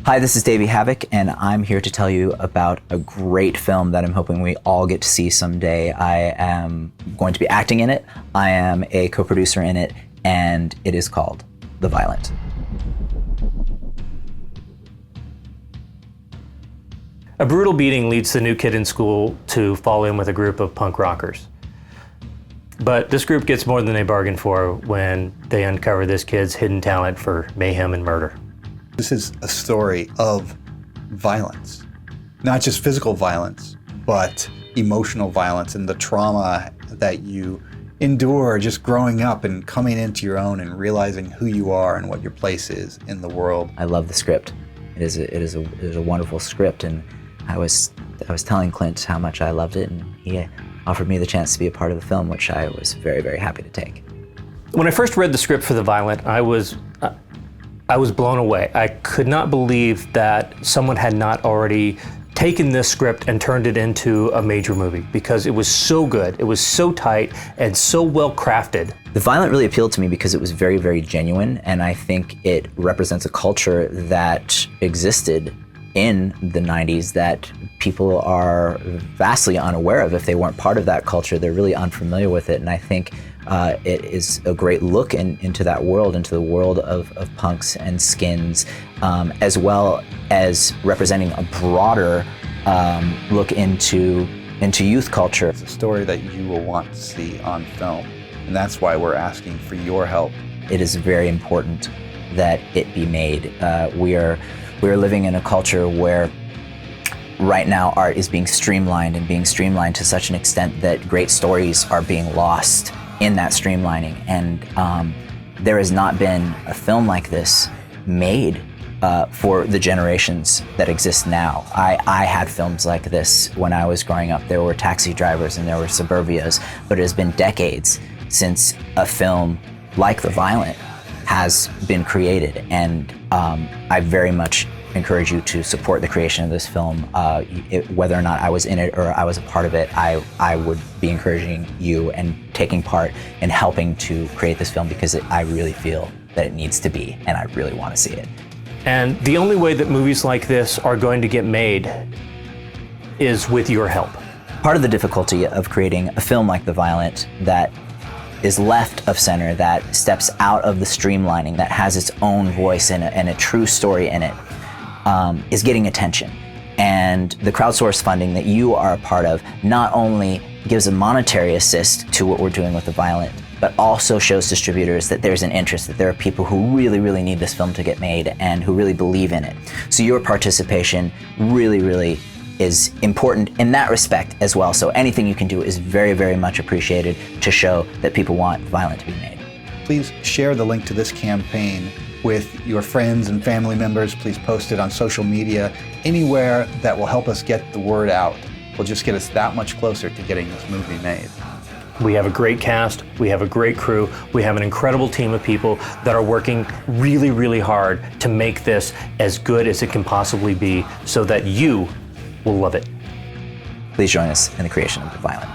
Hi, this is Davey Havoc, and I'm here to tell you about a great film that I'm hoping we all get to see someday. I am going to be acting in it, I am a co-producer in it, and it is called The Violent. A brutal beating leads the new kid in school to fall in with a group of punk rockers. But this group gets more than they bargained for when they uncover this kid's hidden talent for mayhem and murder. This is a story of violence, not just physical violence, but emotional violence and the trauma that you endure just growing up and coming into your own and realizing who you are and what your place is in the world. I love the script. It is a wonderful script, and I was telling Clint how much I loved it, and he offered me the chance to be a part of the film, which I was very, very happy to take. When I first read the script for The Violent, I was blown away. I could not believe that someone had not already taken this script and turned it into a major movie, because it was so good, it was so tight, and so well crafted. The Violent really appealed to me because it was very, very genuine, and I think it represents a culture that existed in the 90s that people are vastly unaware of. If they weren't part of that culture, they're really unfamiliar with it, and I think it is a great look into that world, into the world of punks and skins, as well as representing a broader look into youth culture. It's a story that you will want to see on film, and that's why we're asking for your help. It is very important that it be made. We are living in a culture where right now art is being streamlined to such an extent that great stories are being lost in that streamlining, and there has not been a film like this made for the generations that exist now. I had films like this when I was growing up. There were Taxi Drivers and there were Suburbias, but it has been decades since a film like The Violent has been created, and I very much encourage you to support the creation of this film. Whether or not I was in it or I was a part of it, I would be encouraging you and taking part in helping to create this film, because I really feel that it needs to be, and I really want to see it. And the only way that movies like this are going to get made is with your help. Part of the difficulty of creating a film like The Violent that is left of center, that steps out of the streamlining, that has its own voice and a true story in it, is getting attention. And the crowdsourced funding that you are a part of not only gives a monetary assist to what we're doing with The Violent, but also shows distributors that there's an interest, that there are people who really, really need this film to get made and who really believe in it. So your participation really, really is important in that respect as well. So anything you can do is very, very much appreciated to show that people want Violent to be made. Please share the link to this campaign with your friends and family members. Please post it on social media, anywhere that will help us get the word out. Will just get us that much closer to getting this movie made. We have a great cast, we have a great crew, we have an incredible team of people that are working really, really hard to make this as good as it can possibly be, so that you will love it. Please join us in the creation of The Violent.